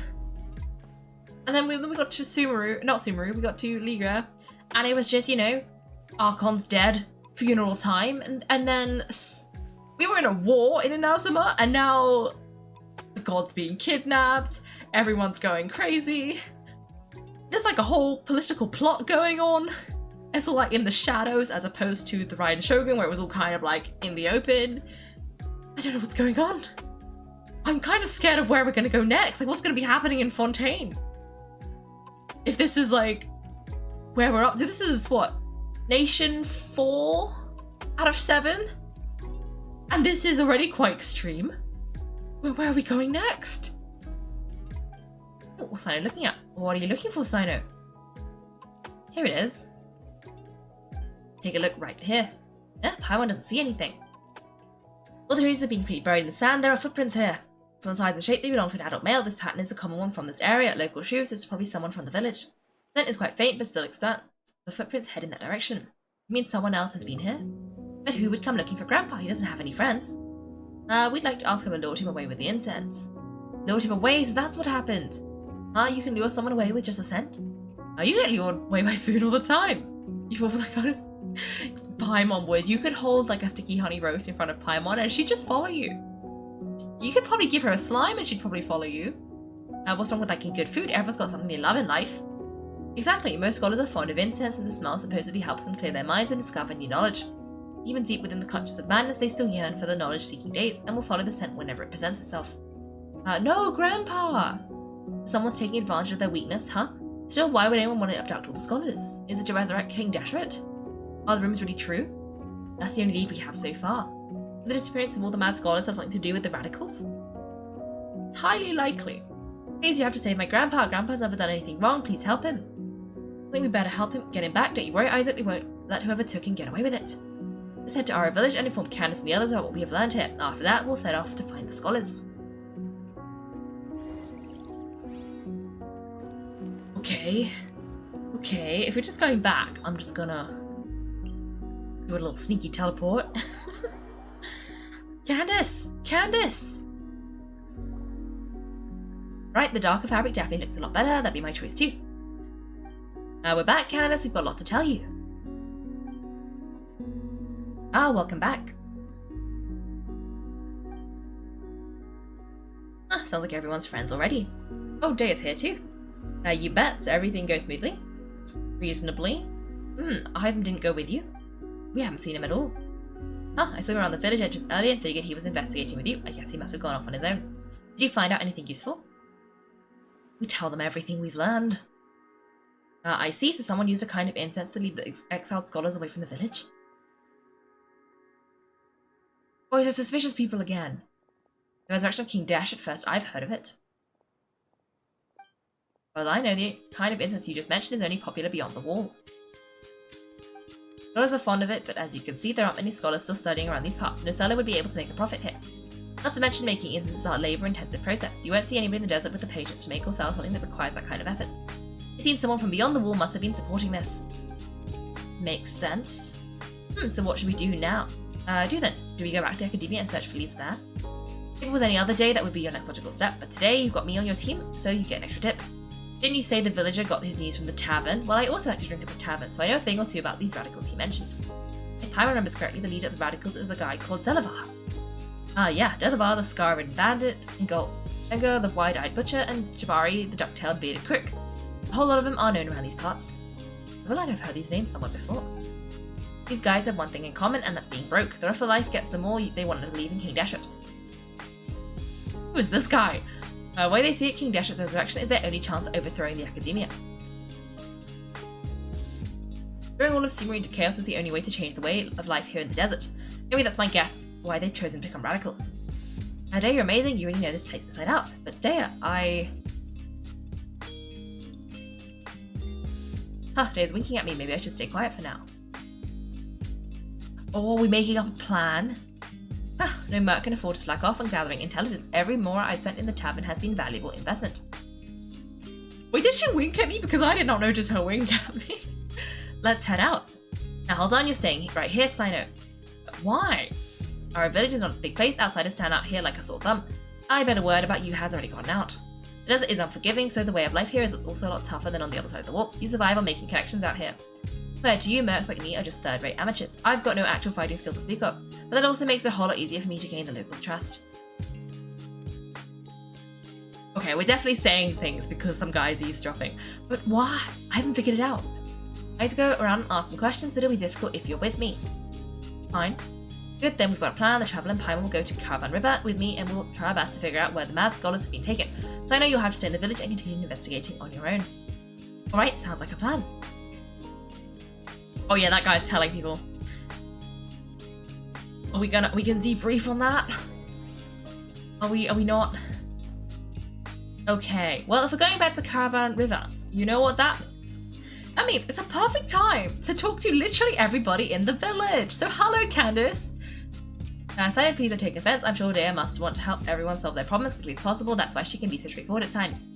And then we got to Sumeru, not Sumeru, we got to Liga. And it was just, you know, Archon's dead, funeral time. And then we were in a war in Inazuma, and now the god's being kidnapped, everyone's going crazy. There's like a whole political plot going on. It's all like in the shadows as opposed to the Raiden Shogun where it was all kind of like in the open. I don't know what's going on. I'm kind of scared of where we're gonna go next. Like what's gonna be happening in Fontaine? If this is like where we're up to, this is what? Nation 4 out of 7? And this is already quite extreme. Where are we going next? Oh, what's Cyno looking at? What are you looking for, Cyno? Here it is. Take a look right here. Paimon doesn't see anything. Well, the trees have been completely buried in the sand. There are footprints here. From the size and shape, they belong to an adult male. This pattern is a common one from this area. Local shoes, this is probably someone from the village. The scent is quite faint, but still extant. The footprints head in that direction. You mean someone else has been here? But who would come looking for Grandpa? He doesn't have any friends. We'd like to ask him to lure him away with the incense. Lured him away, so that's what happened. You can lure someone away with just a scent? You get lured away by food all the time. You fall for that kind of... Paimon would. You could hold like a sticky honey roast in front of Paimon and she'd just follow you. You could probably give her a slime and she'd probably follow you. What's wrong with liking good food? Everyone's got something they love in life. Exactly, most scholars are fond of incense and the smell supposedly helps them clear their minds and discover new knowledge. Even deep within the clutches of madness, they still yearn for the knowledge-seeking days and will follow the scent whenever it presents itself. No, Grandpa! Someone's taking advantage of their weakness, huh? Still, why would anyone want to abduct all the scholars? Is it to resurrect King Deshret? Are the rumors really true? That's the only lead we have so far. The disappearance of all the mad scholars have something to do with the radicals? It's highly likely. Please, you have to save my grandpa. Grandpa's never done anything wrong. Please help him. I think we better help him get him back. Don't you worry, Isaac. We won't let whoever took him get away with it. Let's head to our village and inform Candace and the others about what we have learned here. After that, we'll set off to find the scholars. Okay. Okay, if we're just going back, I'm just gonna do a little sneaky teleport. Candace! Candace! Right, the darker fabric definitely looks a lot better. That'd be my choice too. We're back, Candace. We've got a lot to tell you. Ah, welcome back. Ah, sounds like everyone's friends already. Oh, Daya's here too. You bet, so everything goes smoothly? Reasonably. Ivan didn't go with you? We haven't seen him at all. Huh, I saw him around the village edges earlier and figured he was investigating with you. I guess he must have gone off on his own. Did you find out anything useful? We tell them everything we've learned. I see, so someone used a kind of incense to lead the exiled scholars away from the village? Boys are suspicious people again. The resurrection of King Dash at first, I've heard of it. Well, I know the kind of incense you just mentioned is only popular beyond the wall. Scholars are fond of it, but as you can see, there aren't many scholars still studying around these parts, no seller would be able to make a profit here. Not to mention making incenses are a labour-intensive process. You won't see anybody in the desert with the patience to make or sell something that requires that kind of effort. It seems someone from beyond the wall must have been supporting this. Makes sense. So what should we do now? Do we go back to the academia and search for leads there? If it was any other day, that would be your next logical step, but today you've got me on your team, so you get an extra tip. Didn't you say the villager got his news from the tavern? Well, I also like to drink at the tavern, so I know a thing or two about these radicals he mentioned. If I remember correctly, the leader of the radicals is a guy called Delavar. Ah, yeah, Delavar, the scar-ridden bandit, Engo, the wide-eyed butcher, and Jabari, the duck-tailed bearded crook. A whole lot of them are known around these parts. I feel like I've heard these names somewhere before. These guys have one thing in common, and that's being broke. The rougher life gets, the more they want to believe in King Dashut. Who is this guy? Way they see it, King Dashut's resurrection is their only chance at overthrowing the academia. Throwing all of Sumeru into chaos is the only way to change the way of life here in the desert. Maybe that's my guess why they've chosen to become radicals. Daya, you're amazing, you really know this place inside out. But Daya, Daya's winking at me, maybe I should stay quiet for now. Oh, are we making up a plan? No merc can afford to slack off on gathering intelligence. Every mora I've spent in the tavern has been valuable investment. Wait, did she wink at me? Because I did not notice her wink at me. Let's head out. Now hold on, you're staying right here, Cyno. Why? Our village is not a big place. Outsiders stand out here like a sore thumb. I bet a word about you has already gotten out. The desert is unforgiving, so the way of life here is also a lot tougher than on the other side of the wall. You survive on making connections out here. Compared to you, mercs like me are just third-rate amateurs. I've got no actual fighting skills to speak of, but that also makes it a whole lot easier for me to gain the locals' trust. Okay, we're definitely saying things because some guy's eavesdropping, but why? I haven't figured it out. I need to go around and ask some questions, but it'll be difficult if you're with me. Fine. Good, then we've got a plan. The Traveller and Paimon will go to Caravan River with me, and we'll try our best to figure out where the mad scholars have been taken. So I know you'll have to stay in the village and continue investigating on your own. Alright, sounds like a plan. Oh yeah, that guy's telling people. We can debrief on that? Are we not? Okay, well if we're going back to Caravan River, you know what that means? That means it's a perfect time to talk to literally everybody in the village. So hello, Candace. Cyno, please don't take offense. I'm sure Daya must want to help everyone solve their problems as quickly as possible. That's why she can be so straightforward at times.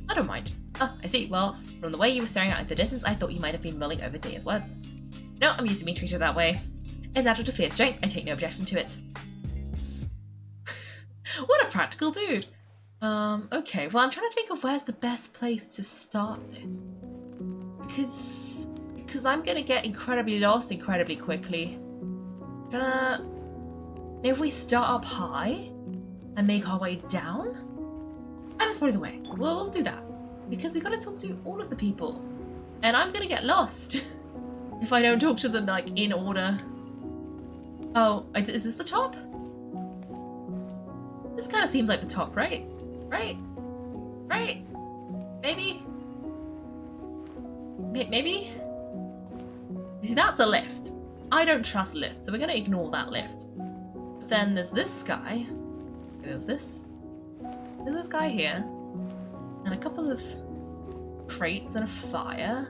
I don't mind. Oh, I see. Well, from the way you were staring out into the distance, I thought you might have been mulling over Daya's words. No, I'm used to being treated that way. It's natural to fear strength. I take no objection to it. What a practical dude. Okay. Well, I'm trying to think of where's the best place to start this. Because I'm gonna get incredibly lost incredibly quickly. Maybe if we start up high and make our way down? And that's probably the way. We'll do that. Because we gotta talk to all of the people. And I'm gonna get lost if I don't talk to them, like, in order. Oh, is this the top? This kind of seems like the top, right? Right? Maybe? Maybe? You see, that's a lift. I don't trust lifts, so we're gonna ignore that lift. But then there's this guy. There's this guy here. And a couple of crates and a fire.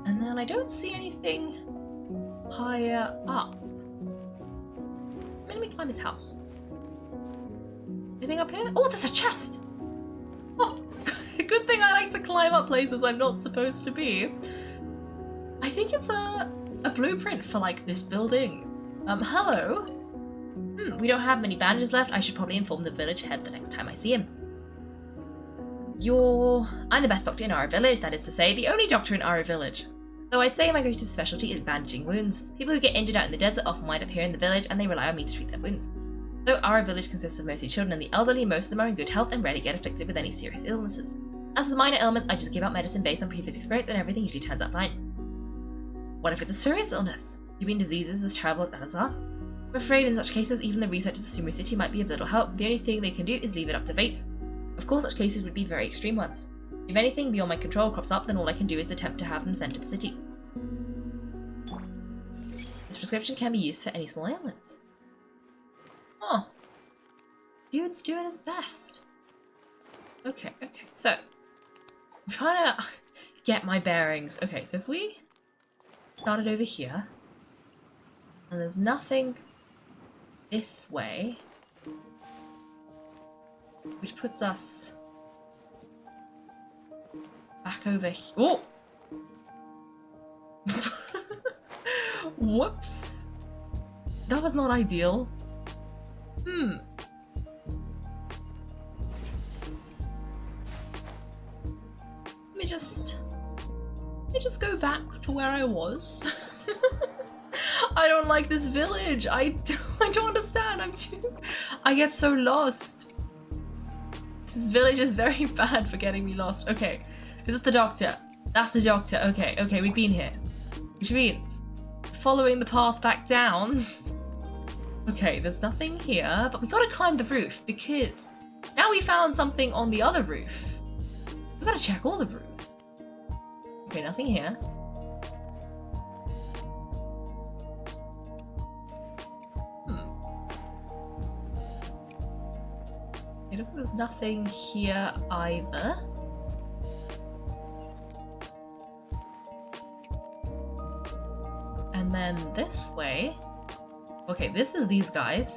And then I don't see anything higher up. Let me climb his house. Anything up here? Oh, there's a chest! Oh, good thing I like to climb up places I'm not supposed to be. I think it's a blueprint for, like, this building. Hello? We don't have many bandages left. I should probably inform the village head the next time I see him. I'm the best doctor in our village, that is to say, the only doctor in our village. Though I'd say my greatest specialty is bandaging wounds. People who get injured out in the desert often wind up here in the village, and they rely on me to treat their wounds. Though our village consists of mostly children and the elderly, most of them are in good health and rarely get afflicted with any serious illnesses. As for the minor ailments, I just give out medicine based on previous experience, and everything usually turns out fine. What if it's a serious illness? You mean diseases as terrible as others are? I'm afraid in such cases, even the researchers of Sumer City might be of little help. The only thing they can do is leave it up to fate. Of course, such cases would be very extreme ones. If anything beyond my control crops up, then all I can do is attempt to have them sent to the city. This prescription can be used for any small ailment. Oh. Dude's doing his best. Okay. So, I'm trying to get my bearings. Okay, so if we started over here, and there's nothing this way, which puts us back over here. Oh! Whoops! That was not ideal. Let me just go back to where I was. I don't like this village. I don't understand. I get so lost. This village is very bad for getting me lost. Okay, is it the doctor? That's the doctor. Okay, we've been here. Which means following the path back down. Okay, there's nothing here, but we gotta climb the roof because now we found something on the other roof. We gotta check all the roofs. Okay, nothing here. There's nothing here either. And then this way. Okay, this is these guys.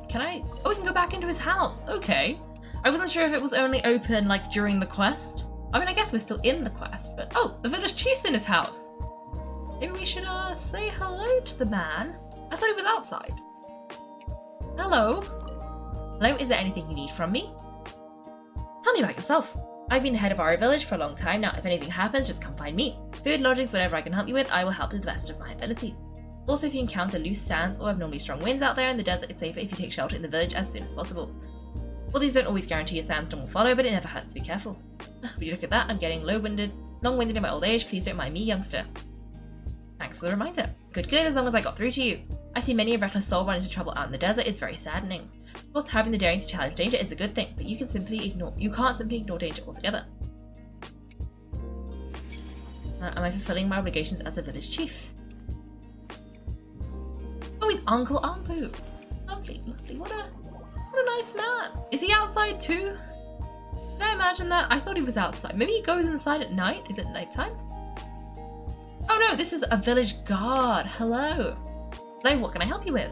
Can I? Oh, we can go back into his house. Okay. I wasn't sure if it was only open like during the quest. I mean, I guess we're still in the quest, but oh, the village chief's in his house. Maybe we should say hello to the man. I thought he was outside. Hello. Hello, is there anything you need from me? Tell me about yourself. I've been head of our village for a long time now. If anything happens, just come find me. Food, lodgings, whatever I can help you with, I will help to the best of my ability. Also, if you encounter loose sands or abnormally strong winds out there in the desert, it's safer if you take shelter in the village as soon as possible. Well, these don't always guarantee a sandstorm will follow, but it never hurts to be careful. Would you look at that? I'm getting long-winded in my old age. Please don't mind me, youngster. Thanks for the reminder. Good, as long as I got through to you. I see many a reckless soul run into trouble out in the desert. It's very saddening. Of course, having the daring to challenge danger is a good thing, but you can't simply ignore danger altogether. Am I fulfilling my obligations as the village chief? Oh, he's Uncle Umpu. Lovely. What a nice man. Is he outside too? Did I imagine that? I thought he was outside. Maybe he goes inside at night? Is it nighttime? Oh no, this is a village guard. Hello. Hello, what can I help you with?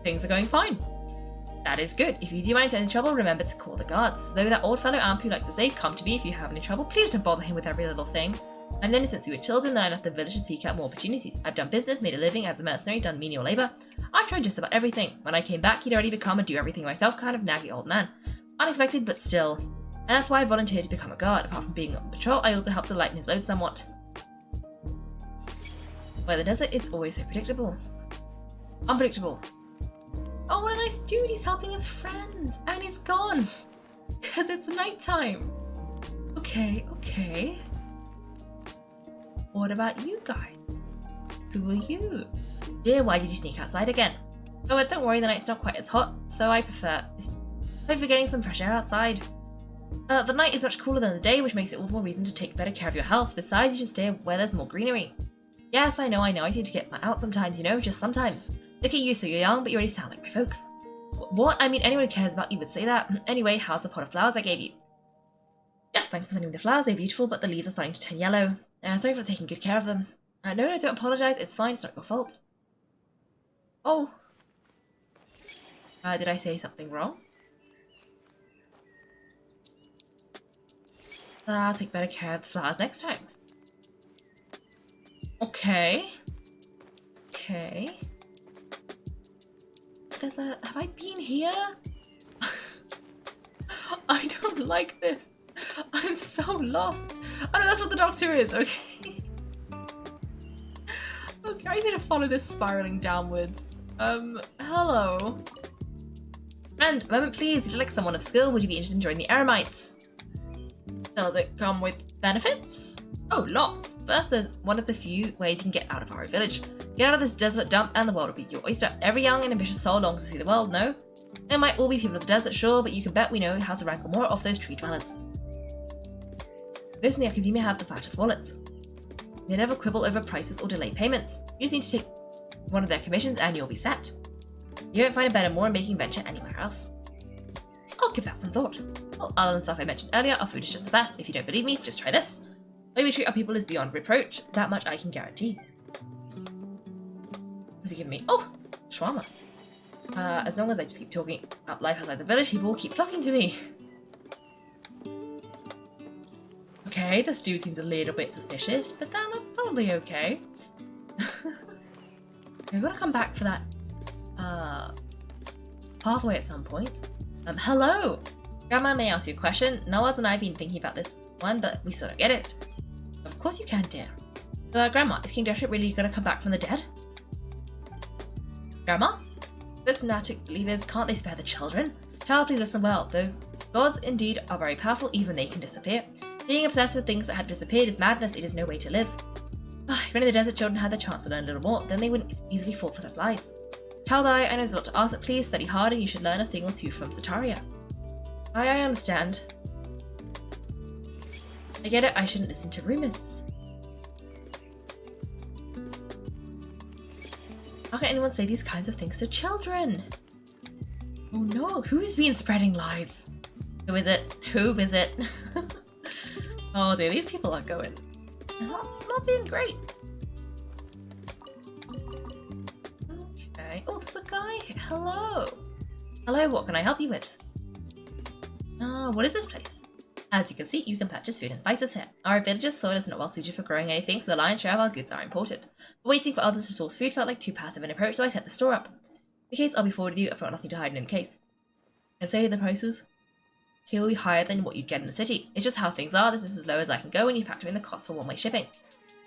Things are going fine. That is good. If you do run into any trouble, remember to call the guards. Though that old fellow Ampu likes to say, come to me if you have any trouble. Please don't bother him with every little thing. I've known him since we were children, then I left the village to seek out more opportunities. I've done business, made a living as a mercenary, done menial labor. I've tried just about everything. When I came back, he'd already become a do-everything-myself kind of naggy old man. Unexpected, but still. And that's why I volunteered to become a guard. Apart from being on patrol, I also helped to lighten his load somewhat. By the desert, it's always so predictable. Unpredictable. Oh, what a nice dude, he's helping his friend. And he's gone. Because it's nighttime. Okay. What about you guys? Who are you? Dear, why did you sneak outside again? Oh, but don't worry, the night's not quite as hot, so I prefer getting some fresh air outside. The night is much cooler than the day, which makes it all the more reason to take better care of your health. Besides, you should stay where there's more greenery. Yes, I know, I need to get out sometimes, just sometimes. Look at you, so you're young, but you already sound like my folks. What? I mean, anyone who cares about you would say that. Anyway, how's the pot of flowers I gave you? Yes, thanks for sending me the flowers, they're beautiful, but the leaves are starting to turn yellow. Sorry for taking good care of them. No, don't apologise, it's fine, it's not your fault. Oh. Did I say something wrong? I'll take better care of the flowers next time. Okay. there's a... Have I been here? I don't like this. I'm so lost. Oh no, that's what the doctor is, okay. Okay, I need to follow this spiraling downwards. Hello. Friend, a moment please. If you'd like someone of skill, would you be interested in joining the Eremites? Does it come with benefits? Oh, lots. First, there's one of the few ways you can get out of our village. Get out of this desert dump and the world will be your oyster. Every young and ambitious soul longs to see the world, no? There might all be people of the desert, sure, but you can bet we know how to rankle more off those tree dwellers. Those in the academia have the fattest wallets. They never quibble over prices or delay payments. You just need to take one of their commissions and you'll be set. You won't find a better, more making venture anywhere else. I'll give that some thought. Well, other than stuff I mentioned earlier, our food is just the best. If you don't believe me, just try this. The way we treat our people is beyond reproach. That much I can guarantee. What's he giving me? Oh, shawarma. As long as I just keep talking about life outside the village, people will keep flocking to me. Okay, this dude seems a little bit suspicious, but then I'm probably okay. We've got to come back for that pathway at some point. Hello! Grandma, may I ask you a question? Noah's and I have been thinking about this one, but we still don't get it. Of course you can, dear. So, Grandma, is King Joshua really going to come back from the dead? Grandma? Those fanatic believers, can't they spare the children? Child, please listen well. Those gods indeed are very powerful, even they can disappear. Being obsessed with things that have disappeared is madness, it is no way to live. If only the desert children had the chance to learn a little more, then they wouldn't easily fall for their lies. Child, I know there's a lot to ask, but please study hard and you should learn a thing or two from Zataria. I understand. I get it, I shouldn't listen to rumors. How can anyone say these kinds of things to children? Oh no, who's been spreading lies? Who is it? Who is it? Oh dear, these people are going. Not being great. Okay. Oh, there's a guy here. Hello. Hello, what can I help you with? What is this place? As you can see, you can purchase food and spices here. Our village's soil is not well suited for growing anything, so the lion's share of our goods are imported. But waiting for others to source food felt like too passive an approach, so I set the store up. In case I'll be forward with you, I've got nothing to hide in any case. And say the prices here will be higher than what you'd get in the city. It's just how things are. This is as low as I can go when you factor in the cost for one-way shipping.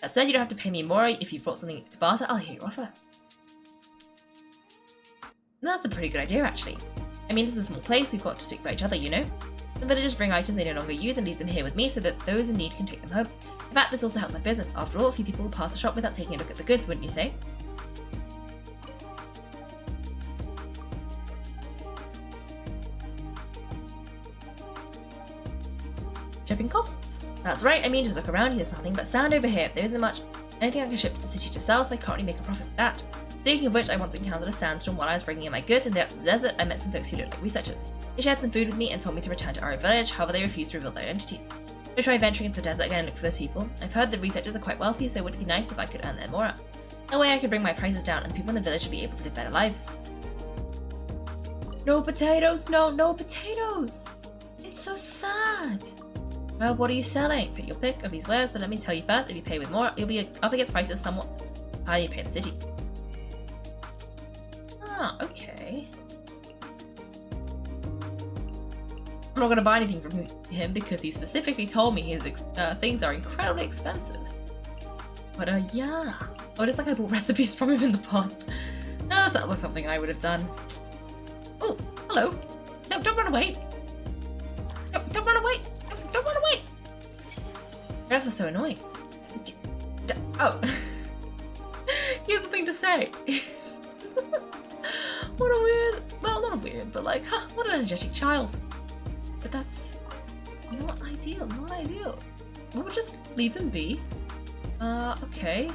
That said, you don't have to pay me more. If you've brought something to barter, I'll hear your offer. That's a pretty good idea, actually. I mean, this is a small place. We've got to stick by each other, you know. The villagers bring items they no longer use and leave them here with me so that those in need can take them home. In fact, this also helps my business. After all, a few people will pass the shop without taking a look at the goods, wouldn't you say? Shipping costs? That's right, I mean, just look around, there's nothing but sand over here. There isn't much anything I can ship to the city to sell, so I can't really make a profit with that. Speaking of which, I once encountered a sandstorm while I was bringing in my goods, and there in the desert, I met some folks who looked like researchers. They shared some food with me and told me to return to our village, however they refused to reveal their identities. I'll try venturing into the desert again and look for those people. I've heard that researchers are quite wealthy, so it would be nice if I could earn them more. That way I could bring my prices down and the people in the village would be able to live better lives. No potatoes! No potatoes! It's so sad! Well, what are you selling? Take your pick of these wares, but let me tell you first, if you pay with more, you'll be up against prices somewhat higher you pay in the city. Ah, okay. I'm not going to buy anything from him because he specifically told me his things are incredibly expensive. But yeah. Oh, just like I bought recipes from him in the past. That sounds like something I would have done. Oh, hello. No, don't run away. No, don't run away. No, don't run away. Perhaps are so annoying. Oh. He has nothing to say. What a weird, well, not weird, but like, huh, what an energetic child. But that's not ideal, not ideal. We'll just leave him be. Okay.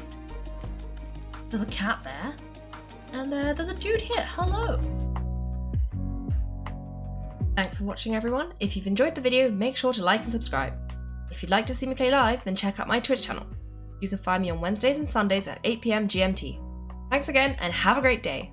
There's a cat there. And there's a dude here, hello. Thanks for watching, everyone. If you've enjoyed the video, make sure to like and subscribe. If you'd like to see me play live, then check out my Twitch channel. You can find me on Wednesdays and Sundays at 8 PM GMT. Thanks again, and have a great day.